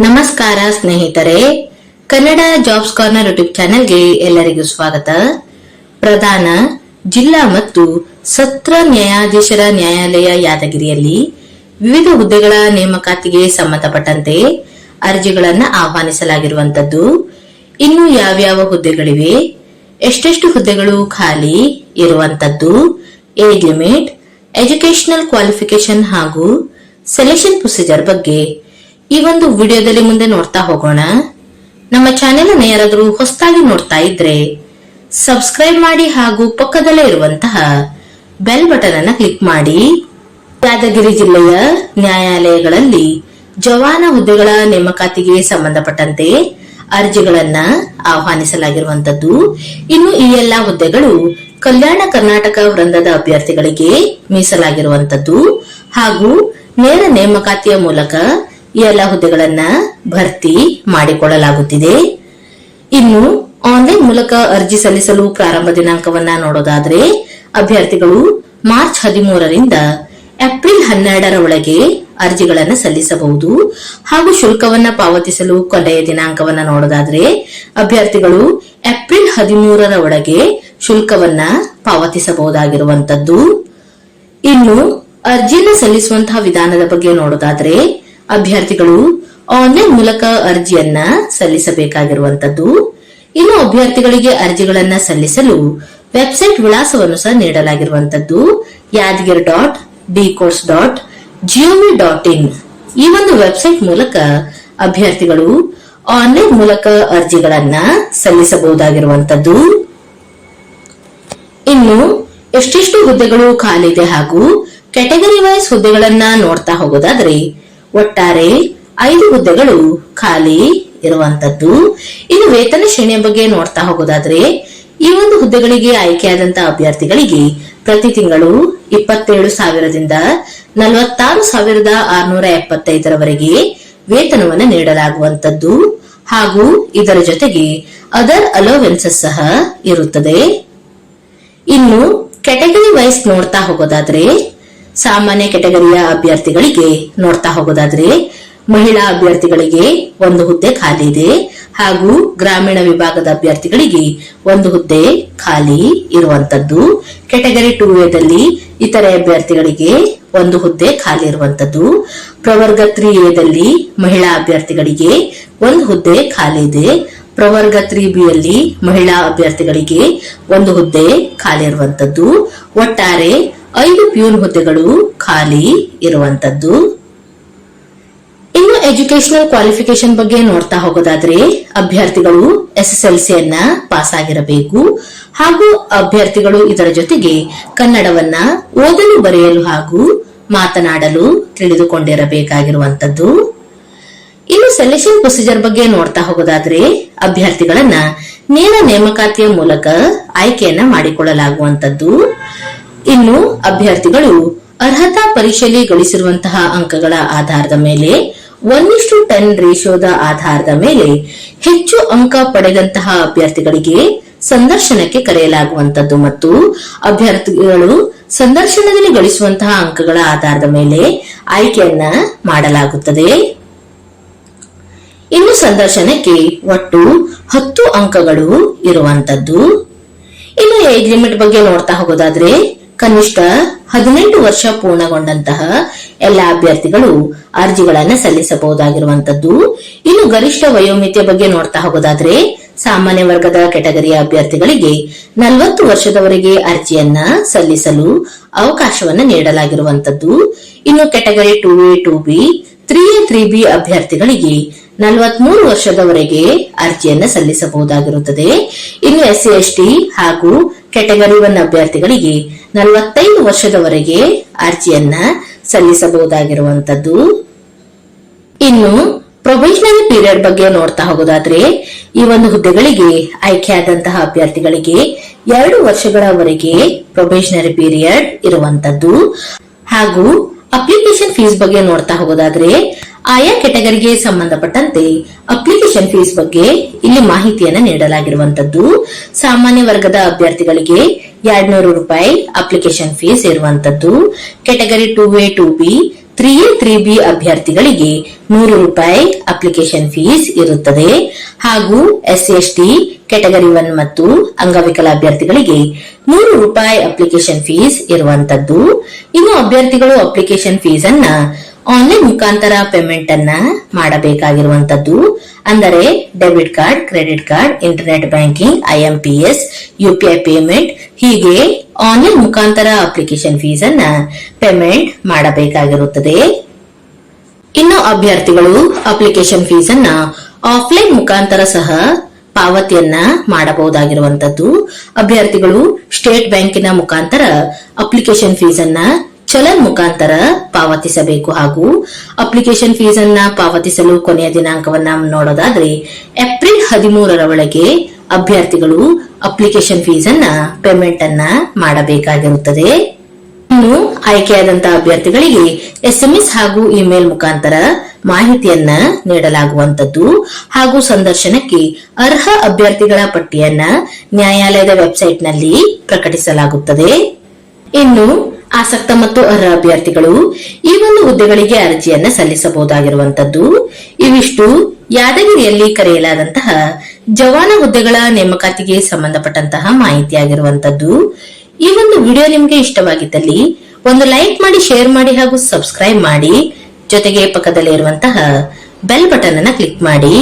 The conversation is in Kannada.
ನಮಸ್ಕಾರ ಸ್ನೇಹಿತರೆ, ಕನ್ನಡ ಜಾಬ್ಸ್ ಕಾರ್ನರ್ ಯೂಟ್ಯೂಬ್ ಚಾನೆಲ್ಗೆ ಎಲ್ಲರಿಗೂ ಸ್ವಾಗತ. ಪ್ರಧಾನ ಜಿಲ್ಲಾ ಮತ್ತು ಸತ್ರ ನ್ಯಾಯಾಧೀಶರ ನ್ಯಾಯಾಲಯ ಯಾದಗಿರಿಯಲ್ಲಿ ವಿವಿಧ ಹುದ್ದೆಗಳ ನೇಮಕಾತಿಗೆ ಸಂಬಂಧಪಟ್ಟಂತೆ ಅರ್ಜಿಗಳನ್ನು ಆಹ್ವಾನಿಸಲಾಗಿರುವಂತದ್ದು. ಇನ್ನು ಯಾವ್ಯಾವ ಹುದ್ದೆಗಳಿವೆ, ಎಷ್ಟೆಷ್ಟು ಹುದ್ದೆಗಳು ಖಾಲಿ ಇರುವಂತದ್ದು, ಏಜ್ ಲಿಮಿಟ್, ಎಜುಕೇಶನಲ್ ಕ್ವಾಲಿಫಿಕೇಶನ್ ಹಾಗೂ ಸೆಲೆಕ್ಷನ್ ಪ್ರೊಸೀಜರ್ ಬಗ್ಗೆ ಈ ಒಂದು ವಿಡಿಯೋದಲ್ಲಿ ಮುಂದೆ ನೋಡ್ತಾ ಹೋಗೋಣ. ನಮ್ಮ ಚಾನೆಲ್ ಅನ್ನು ಯಾರಾದರೂ ಹೊಸದಾಗಿ ನೋಡ್ತಾ ಇದ್ರೆ ಸಬ್ಸ್ಕ್ರೈಬ್ ಮಾಡಿ ಹಾಗೂ ಪಕ್ಕದಲ್ಲೇ ಇರುವಂತಹ ಬೆಲ್ ಬಟನ್ ಅನ್ನು ಕ್ಲಿಕ್ ಮಾಡಿ. ಯಾದಗಿರಿ ಜಿಲ್ಲೆಯ ನ್ಯಾಯಾಲಯಗಳಲ್ಲಿ ಜವಾನ ಹುದ್ದೆಗಳ ನೇಮಕಾತಿಗೆ ಸಂಬಂಧಪಟ್ಟಂತೆ ಅರ್ಜಿಗಳನ್ನ ಆಹ್ವಾನಿಸಲಾಗಿರುವಂತದ್ದು. ಇನ್ನು ಈ ಎಲ್ಲಾ ಹುದ್ದೆಗಳು ಕಲ್ಯಾಣ ಕರ್ನಾಟಕ ವೃಂದದ ಅಭ್ಯರ್ಥಿಗಳಿಗೆ ಮೀಸಲಾಗಿರುವಂತದ್ದು ಹಾಗೂ ನೇರ ನೇಮಕಾತಿಯ ಮೂಲಕ ಈ ಎಲ್ಲ ಹುದ್ದೆಗಳನ್ನ ಭರ್ತಿ ಮಾಡಿಕೊಳ್ಳಲಾಗುತ್ತಿದೆ. ಇನ್ನು ಆನ್ಲೈನ್ ಮೂಲಕ ಅರ್ಜಿ ಸಲ್ಲಿಸಲು ಪ್ರಾರಂಭ ದಿನಾಂಕವನ್ನ ನೋಡೋದಾದ್ರೆ ಅಭ್ಯರ್ಥಿಗಳು ಮಾರ್ಚ್ 13ರಿಂದ ಏಪ್ರಿಲ್ 12ರ ಒಳಗೆ ಅರ್ಜಿಗಳನ್ನು ಸಲ್ಲಿಸಬಹುದು ಹಾಗೂ ಶುಲ್ಕವನ್ನ ಪಾವತಿಸಲು ಕೊನೆಯ ದಿನಾಂಕವನ್ನ ನೋಡೋದಾದ್ರೆ ಅಭ್ಯರ್ಥಿಗಳು ಏಪ್ರಿಲ್ 13ರ ಒಳಗೆ ಶುಲ್ಕವನ್ನ ಪಾವತಿಸಬಹುದಾಗಿರುವಂತದ್ದು. ಇನ್ನು ಅರ್ಜಿಯನ್ನು ಸಲ್ಲಿಸುವಂತಹ ವಿಧಾನದ ಬಗ್ಗೆ ನೋಡೋದಾದ್ರೆ ಅಭ್ಯರ್ಥಿಗಳು ಆನ್ಲೈನ್ ಮೂಲಕ ಅರ್ಜಿಯನ್ನ ಸಲ್ಲಿಸಬೇಕಾಗಿರುವಂತದ್ದು. ಇನ್ನು ಅಭ್ಯರ್ಥಿಗಳಿಗೆ ಅರ್ಜಿಗಳನ್ನ ಸಲ್ಲಿಸಲು ವೆಬ್ಸೈಟ್ ವಿಳಾಸವನ್ನು ಸಹ ನೀಡಲಾಗಿರುವಂತದ್ದು. yadgir.dcourse.gov.in ಈ ಒಂದು ವೆಬ್ಸೈಟ್ ಮೂಲಕ ಅಭ್ಯರ್ಥಿಗಳು ಆನ್ಲೈನ್ ಮೂಲಕ ಅರ್ಜಿಗಳನ್ನ ಸಲ್ಲಿಸಬಹುದಾಗಿರುವಂತದ್ದು. ಇನ್ನು ಎಷ್ಟೆಷ್ಟು ಹುದ್ದೆಗಳು ಖಾಲಿ ಇದೆ ಹಾಗೂ ಕ್ಯಾಟಗರಿ ವೈಸ್ ಹುದ್ದೆಗಳನ್ನ ನೋಡ್ತಾ ಹೋಗೋದಾದ್ರೆ ಒಟ್ಟಾರೆ 5 ಹುದ್ದೆಗಳು ಖಾಲಿ ಇರುವಂತದ್ದು. ಇನ್ನು ವೇತನ ಶ್ರೇಣಿಯ ಬಗ್ಗೆ ನೋಡ್ತಾ ಹೋಗೋದಾದ್ರೆ ಈ ಒಂದು ಹುದ್ದೆಗಳಿಗೆ ಆಯ್ಕೆಯಾದಂತಹ ಅಭ್ಯರ್ಥಿಗಳಿಗೆ ಪ್ರತಿ ತಿಂಗಳು 27,000ದಿಂದ 46,675ರವರೆಗೆ ವೇತನವನ್ನು ನೀಡಲಾಗುವಂತದ್ದು ಹಾಗೂ ಇದರ ಜೊತೆಗೆ ಅದರ್ ಅಲೋವೆನ್ಸಸ್ ಸಹ ಇರುತ್ತದೆ. ಇನ್ನು ಕ್ಯಾಟಗರಿ ವೈಸ್ ನೋಡ್ತಾ ಹೋಗೋದಾದ್ರೆ ಸಾಮಾನ್ಯ ಕ್ಯಾಟಗರಿಯ ಅಭ್ಯರ್ಥಿಗಳಿಗೆ ನೋಡ್ತಾ ಹೋಗೋದಾದ್ರೆ ಮಹಿಳಾ ಅಭ್ಯರ್ಥಿಗಳಿಗೆ 1 ಹುದ್ದೆ ಖಾಲಿ ಇದೆ ಹಾಗೂ ಗ್ರಾಮೀಣ ವಿಭಾಗದ ಅಭ್ಯರ್ಥಿಗಳಿಗೆ 1 ಹುದ್ದೆ ಖಾಲಿ ಇರುವಂತದ್ದು. ಕ್ಯಾಟಗರಿ 2A ಇತರೆ ಅಭ್ಯರ್ಥಿಗಳಿಗೆ 1 ಹುದ್ದೆ ಖಾಲಿ ಇರುವಂತದ್ದು. ಪ್ರವರ್ಗ 3A ಮಹಿಳಾ ಅಭ್ಯರ್ಥಿಗಳಿಗೆ 1 ಹುದ್ದೆ ಖಾಲಿ ಇದೆ. ಪ್ರವರ್ಗ 3B ಮಹಿಳಾ ಅಭ್ಯರ್ಥಿಗಳಿಗೆ 1 ಹುದ್ದೆ ಖಾಲಿ ಇರುವಂತದ್ದು. ಒಟ್ಟಾರೆ 5 ಪ್ಯೂನ್ ಹುದ್ದೆಗಳು ಖಾಲಿ ಇರುವಂತದ್ದು. ಇನ್ನು ಎಜುಕೇಶನಲ್ ಕ್ವಾಲಿಫಿಕೇಶನ್ ಬಗ್ಗೆ ನೋಡ್ತಾ ಹೋಗೋದಾದ್ರೆ ಅಭ್ಯರ್ಥಿಗಳು SSLCಯನ್ನ ಪಾಸ್ ಆಗಿರಬೇಕು ಹಾಗೂ ಅಭ್ಯರ್ಥಿಗಳು ಇದರ ಜೊತೆಗೆ ಕನ್ನಡವನ್ನ ಓದಲು ಬರೆಯಲು ಹಾಗೂ ಮಾತನಾಡಲು ತಿಳಿದುಕೊಂಡಿರಬೇಕಾಗಿರುವಂತದ್ದು. ಇನ್ನು ಸೆಲೆಕ್ಷನ್ ಪ್ರೊಸೀಜರ್ ಬಗ್ಗೆ ನೋಡ್ತಾ ಹೋಗೋದಾದ್ರೆ ಅಭ್ಯರ್ಥಿಗಳನ್ನ ನೇರ ನೇಮಕಾತಿಯ ಮೂಲಕ ಆಯ್ಕೆಯನ್ನ ಮಾಡಿಕೊಳ್ಳಲಾಗುವಂತದ್ದು. ಇನ್ನು ಅಭ್ಯರ್ಥಿಗಳು ಅರ್ಹತಾ ಪರೀಕ್ಷೆಯಲ್ಲಿ ಗಳಿಸಿರುವಂತಹ ಅಂಕಗಳ ಆಧಾರದ ಮೇಲೆ 1:10 ರೇಷಿಯೋದ ಆಧಾರದ ಮೇಲೆ ಹೆಚ್ಚು ಅಂಕ ಪಡೆದಂತಹ ಅಭ್ಯರ್ಥಿಗಳಿಗೆ ಸಂದರ್ಶನಕ್ಕೆ ಕರೆಯಲಾಗುವಂತದ್ದು ಮತ್ತು ಅಭ್ಯರ್ಥಿಗಳು ಸಂದರ್ಶನದಲ್ಲಿ ಗಳಿಸುವಂತಹ ಅಂಕಗಳ ಆಧಾರದ ಮೇಲೆ ಆಯ್ಕೆಯನ್ನ ಮಾಡಲಾಗುತ್ತದೆ. ಇನ್ನು ಸಂದರ್ಶನಕ್ಕೆ ಒಟ್ಟು 10 ಅಂಕಗಳು ಇರುವಂತದ್ದು. ಇನ್ನು ಏಜ್ ಲಿಮಿಟ್ ಬಗ್ಗೆ ನೋಡ್ತಾ ಹೋಗೋದಾದ್ರೆ ಕನಿಷ್ಠ 18 ವರ್ಷ ಪೂರ್ಣಗೊಂಡಂತಹ ಎಲ್ಲಾ ಅಭ್ಯರ್ಥಿಗಳು ಅರ್ಜಿಗಳನ್ನ ಸಲ್ಲಿಸಬಹುದಾಗಿರುವಂತದ್ದು. ಇನ್ನು ಗರಿಷ್ಠ ವಯೋಮಿತಿಯ ಬಗ್ಗೆ ನೋಡ್ತಾ ಹೋಗೋದಾದ್ರೆ ಸಾಮಾನ್ಯ ವರ್ಗದ ಕ್ಯಾಟಗರಿಯ ಅಭ್ಯರ್ಥಿಗಳಿಗೆ 40 ವರ್ಷದವರೆಗೆ ಅರ್ಜಿಯನ್ನ ಸಲ್ಲಿಸಲು ಅವಕಾಶವನ್ನ ನೀಡಲಾಗಿರುವಂತದ್ದು. ಇನ್ನು category 2A 2B 3A 3B ಅಭ್ಯರ್ಥಿಗಳಿಗೆ 43 ವರ್ಷದವರೆಗೆ ಅರ್ಜಿಯನ್ನ ಸಲ್ಲಿಸಬಹುದಾಗಿರುತ್ತದೆ. ಇನ್ನು SC ST ಹಾಗೂ ಕ್ಯಾಟಗರಿ 1 ಅಭ್ಯರ್ಥಿಗಳಿಗೆ 45 ವರ್ಷದವರೆಗೆ ಅರ್ಜಿಯನ್ನ ಸಲ್ಲಿಸಬಹುದಾಗಿರುವಂತದ್ದು. ಇನ್ನು ಪ್ರೊಬೇಷನರಿ ಪೀರಿಯಡ್ ಬಗ್ಗೆ ನೋಡ್ತಾ ಹೋಗೋದಾದ್ರೆ ಈ ಒಂದು ಹುದ್ದೆಗಳಿಗೆ ಆಯ್ಕೆಯಾದಂತಹ ಅಭ್ಯರ್ಥಿಗಳಿಗೆ 2 ವರ್ಷಗಳವರೆಗೆ ಪ್ರೊಬೇಷನರಿ ಪೀರಿಯಡ್ ಇರುವಂತದ್ದು ಹಾಗೂ ಅಪ್ಲಿಕೇಶನ್ ಫೀಸ್ ಬಗ್ಗೆ ನೋಡ್ತಾ ಹೋಗೋದಾದ್ರೆ ಆಯಾ ಕೆಟಗರಿಗೆ ಸಂಬಂಧಪಟ್ಟಂತೆ ಅಪ್ಲಿಕೇಶನ್ ಫೀಸ್ ಬಗ್ಗೆ ಇಲ್ಲಿ ಮಾಹಿತಿಯನ್ನು ನೀಡಲಾಗಿರುವಂತದ್ದು. ಸಾಮಾನ್ಯ ವರ್ಗದ ಅಭ್ಯರ್ಥಿಗಳಿಗೆ 200 ರೂಪಾಯಿ ಅಪ್ಲಿಕೇಶನ್ ಫೀಸ್ ಇರುವಂತದ್ದು. Category 2A 2B 3A 3B ಅಭ್ಯರ್ಥಿಗಳಿಗೆ 100 ರೂಪಾಯಿ ಅಪ್ಲಿಕೇಶನ್ ಫೀಸ್ ಇರುತ್ತದೆ ಹಾಗೂ SC/ST ಕ್ಯಾಟಗರಿ 1 ಮತ್ತು ಅಂಗವಿಕಲ ಅಭ್ಯರ್ಥಿಗಳಿಗೆ 100 ರೂಪಾಯಿ ಅಪ್ಲಿಕೇಶನ್ ಫೀಸ್ ಇರುವಂತದ್ದು. ಇನ್ನು ಅಭ್ಯರ್ಥಿಗಳು ಅಪ್ಲಿಕೇಶನ್ ಫೀಸ್ ಅನ್ನ ಆನ್ಲೈನ್ ಮುಖಾಂತರ ಪೇಮೆಂಟ್ ಅನ್ನ ಮಾಡಬೇಕಾಗಿರುವಂತದ್ದು. ಅಂದರೆ debit card, credit card, internet banking, IMPS, UPI payment ಹೀಗೆ ಆನ್ಲೈನ್ ಮುಖಾಂತರ ಅಪ್ಲಿಕೇಶನ್ ಫೀಸ್ ಅನ್ನ ಪೇಮೆಂಟ್ ಮಾಡಬೇಕಾಗಿರುತ್ತದೆ. ಇನ್ನು ಅಭ್ಯರ್ಥಿಗಳು ಅಪ್ಲಿಕೇಶನ್ ಫೀಸ್ ಅನ್ನ ಆಫ್ಲೈನ್ ಮುಖಾಂತರ ಸಹ ಪಾವತಿಯನ್ನ ಮಾಡಬಹುದಾಗಿರುವಂತದ್ದು. ಅಭ್ಯರ್ಥಿಗಳು ಸ್ಟೇಟ್ ಬ್ಯಾಂಕಿನ ಮುಖಾಂತರ ಅಪ್ಲಿಕೇಶನ್ ಫೀಸ್ ಅನ್ನ ಚಲನ್ ಮುಖಾಂತರ ಪಾವತಿಸಬೇಕು ಹಾಗೂ ಅಪ್ಲಿಕೇಶನ್ ಫೀಸ್ ಅನ್ನ ಪಾವತಿಸಲು ಕೊನೆಯ ದಿನಾಂಕವನ್ನ ನೋಡೋದಾದ್ರೆ ಏಪ್ರಿಲ್ 13ರ ಒಳಗೆ ಅಭ್ಯರ್ಥಿಗಳು ಅಪ್ಲಿಕೇಶನ್ ಫೀಸ್ ಅನ್ನ ಪೇಮೆಂಟ್ ಅನ್ನ ಮಾಡಬೇಕಾಗಿರುತ್ತದೆ. ಇನ್ನು ಆಯ್ಕೆಯಾದಂತಹ ಅಭ್ಯರ್ಥಿಗಳಿಗೆ SMS ಹಾಗೂ ಇಮೇಲ್ ಮುಖಾಂತರ ಮಾಹಿತಿಯನ್ನ ನೀಡಲಾಗುವಂತದ್ದು ಹಾಗೂ ಸಂದರ್ಶನಕ್ಕೆ ಅರ್ಹ ಅಭ್ಯರ್ಥಿಗಳ ಪಟ್ಟಿಯನ್ನ ನ್ಯಾಯಾಲಯದ ವೆಬ್ಸೈಟ್ ನಲ್ಲಿ ಪ್ರಕಟಿಸಲಾಗುತ್ತದೆ. ಇನ್ನು ಆಸಕ್ತ ಮತ್ತು ಅರ್ಹ ಅಭ್ಯರ್ಥಿಗಳು ಈ ಒಂದು ಹುದ್ದೆಗಳಿಗೆ ಅರ್ಜಿಯನ್ನ ಸಲ್ಲಿಸಬಹುದಾಗಿರುವಂತದ್ದು. ಇವಿಷ್ಟು ಯಾದಗಿರಿಯಲ್ಲಿ ಕರೆಯಲಾದಂತಹ ಜವಾನ ಹುದ್ದೆಗಳ ನೇಮಕಾತಿಗೆ ಸಂಬಂಧಪಟ್ಟಂತಹ ಮಾಹಿತಿಯಾಗಿರುವಂತದ್ದು. ಈ ಒಂದು ವಿಡಿಯೋ ನಿಮಗೆ ಇಷ್ಟವಾಗಿದ್ದಲ್ಲಿ ಒಂದು ಲೈಕ್ ಮಾಡಿ, ಶೇರ್ ಮಾಡಿ ಹಾಗೂ ಸಬ್ಸ್ಕ್ರೈಬ್ ಮಾಡಿ. ಜೊತೆಗೆ ಪಕ್ಕದಲ್ಲಿ ಇರುವಂತಹ ಬೆಲ್ ಬಟನ್ ಅನ್ನ ಕ್ಲಿಕ್ ಮಾಡಿ.